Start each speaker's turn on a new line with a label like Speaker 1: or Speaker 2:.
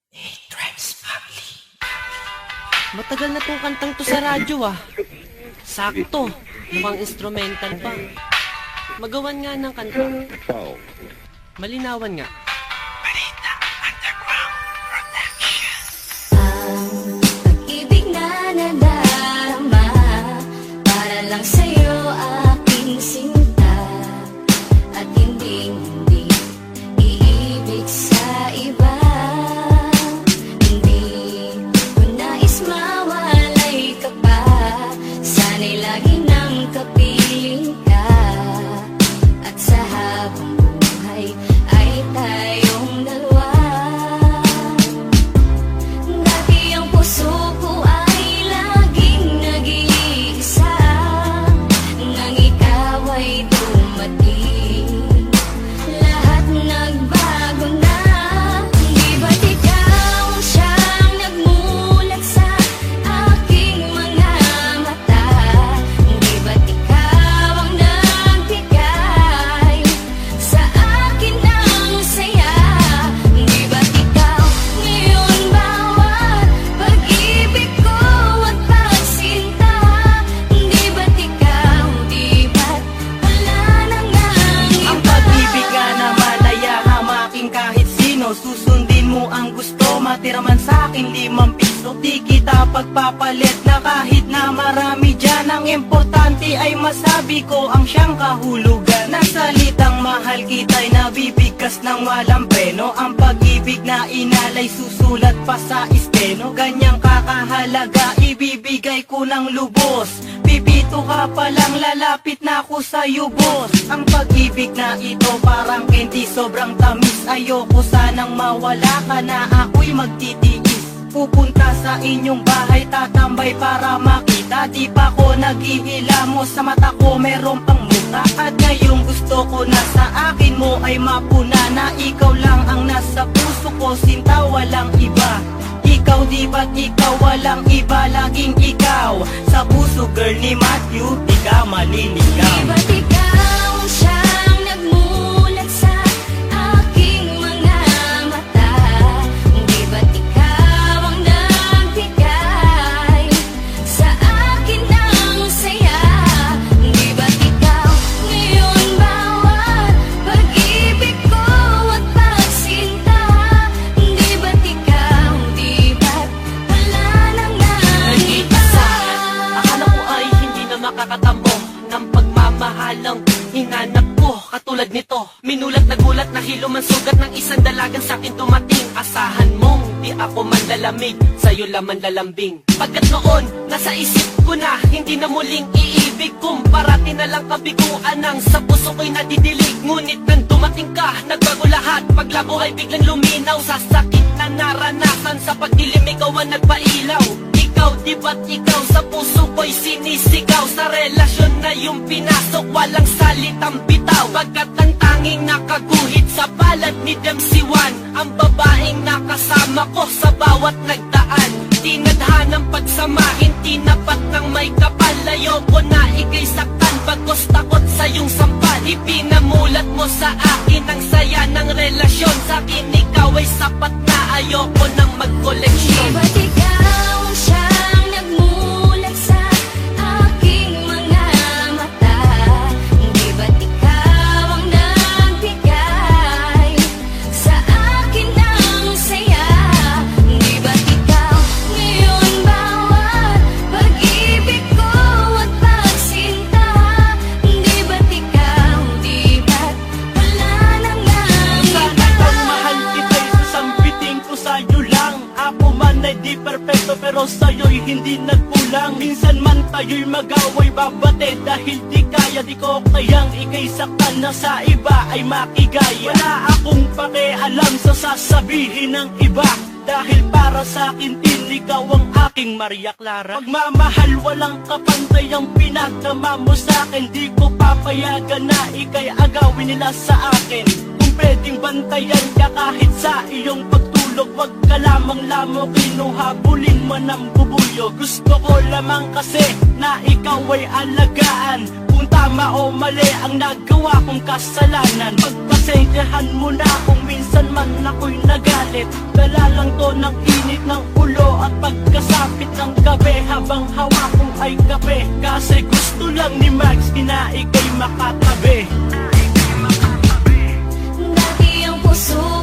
Speaker 1: A-Tribes Family. Matagal na tong kantang to sa radyo Sakto, mukhang instrumental pa. Magawan nga ng kanta. Malinawan nga. Balita Underground Production.
Speaker 2: Ang pag-ibig na nadarama para lang sa'yo aking sinta, at hindi iibig sa iba. Hindi ko nais mawalay ka pa, sana'y lagi nang kapiling ka, at sa habang buhay ay tayong dalawa. Dati ang puso ko ay laging nag-iisa, nang ikaw ay dumating, lahat nagbago na. Di ba't ikaw siyang nagmulat sa aking mga mata? Di ba't ikaw ang nagbigay sa akin ng saya? Di ba't ikaw ngayon bawat pag-ibig ko at pagsinta? Di ba't ikaw, di ba't wala na ngang iba?
Speaker 3: Ang pag-ibig ka naman ay hamaking kahit sino. Susundin mo ang gusto, matira man sa'kin 5 piso. Di kita pagpapalit na kahit na marami dyan. Ang importante ay masabi ko ang siyang kahulugan. Nasalitang mahal kita'y nabibigkas ng walang preno. Ang pag-ibig na inalay susulat pa sa esteno. Ganyang kakahalaga ibibigay ko ng lubos. Pipito ka palang lalapit na ako sa'yo, boss. Ang pag-ibig na ito parang candy, sobrang tamis. Ayoko sanang mawala ka na ako'y magtitiis. Pupunta sa inyong bahay, tatambay para makita. Di pa ko naghihilamos, sa mata ko meron pang muta. At ngayong gusto ko na sa akin mo ay mapuna, na ikaw lang ang nasa puso ko, sinta walang iba. Ikaw di ba't ikaw walang iba, laging ikaw sa puso, girl ni Matthew, di ka maliligaw.
Speaker 2: Di ba't ikaw siyang nagmulat sa aking mga mata? Di ba't ikaw ang nagbigay sa akin ng saya? Di ba't ikaw ngayon bawat pag-ibig ko at pagsinta? Di ba't ikaw, di ba't wala na ngang iba?
Speaker 1: Akala ko ay hindi na makakatambo ng pagmamahalang hinanap ko. Katulad nito, minulat na gulat na hilo man sugat ng isang dalagang sa'kin tumating. Asahan mong di ako manlalamig, sa'yo laman lalambing. Pagkat noon, nasa isip ko na hindi na muling iibig. Parati na lang kabiguan ang sa puso ko'y nadidilig. Ngunit nang dumating ka, nagbago lahat. Paglabo ay biglang luminaw, sa sakit na naranasan, sa pagdilim ikaw ang nagpailaw. Ikaw, di ba't ikaw sa puso ko'y sinisigaw? Sa relasyon na yung pinasok, walang salitang bitaw. Pagkat ang tanging nakaguhit sa balat ni Demsiwan, ang babaeng nakasama ko sa bawat nagdaan. Tinadhanang pagsamahin, tinapat ng may kapal. Ayoko na ika'y saktan, bagos takot sa iyong sampal. Ipinamulat mo sa akin ang saya ng relasyon. Sa akin ikaw ay sapat na, ayoko nang mag-koleksyon.
Speaker 2: Di ba't ikaw siyang nagmulat sa aking mga mata? Di ba't ikaw ang nagbigay sa akin ng saya? Di ba't ikaw ngayon bawat pag-ibig ko at pagsinta? Di ba't ikaw, di ba't wala na ngang
Speaker 3: Sana
Speaker 2: iba?
Speaker 3: kang mahal kita'y sasambitin ko sa'yo lang. Ako man ay di perfecto pero sa'yo'y hindi nagkulang. Minsan man tayo'y mag-away babate, dahil di kaya, di ko kayang ika'y saktan na sa iba ay makigaya. Wala akong pakialam sa sasabihin ng iba, dahil para sa akin din ikaw ang aking Maria Clara. Pagmamahal walang kapantay ang pinagdama mo sa akin. Di ko papayagan na ika'y agawin nila sa akin. Kung pwedeng bantayan ka kahit sa iyong pagtulog, wag ka lamang lamok, kinuhabulin mo ng bubuyo. Gusto ko lamang kasi na ikaw ay alagaan. Kung tama o mali ang nagawa kong kasalanan, pagpasensyahan mo na kung minsan man ako'y nagana. galit. Dala lang to ng init ng ulo at pagkasapit ng gabi. Habang hawak kong ay kape, kasi gusto lang ni Max na ika'y makatabi.
Speaker 2: Dati ang puso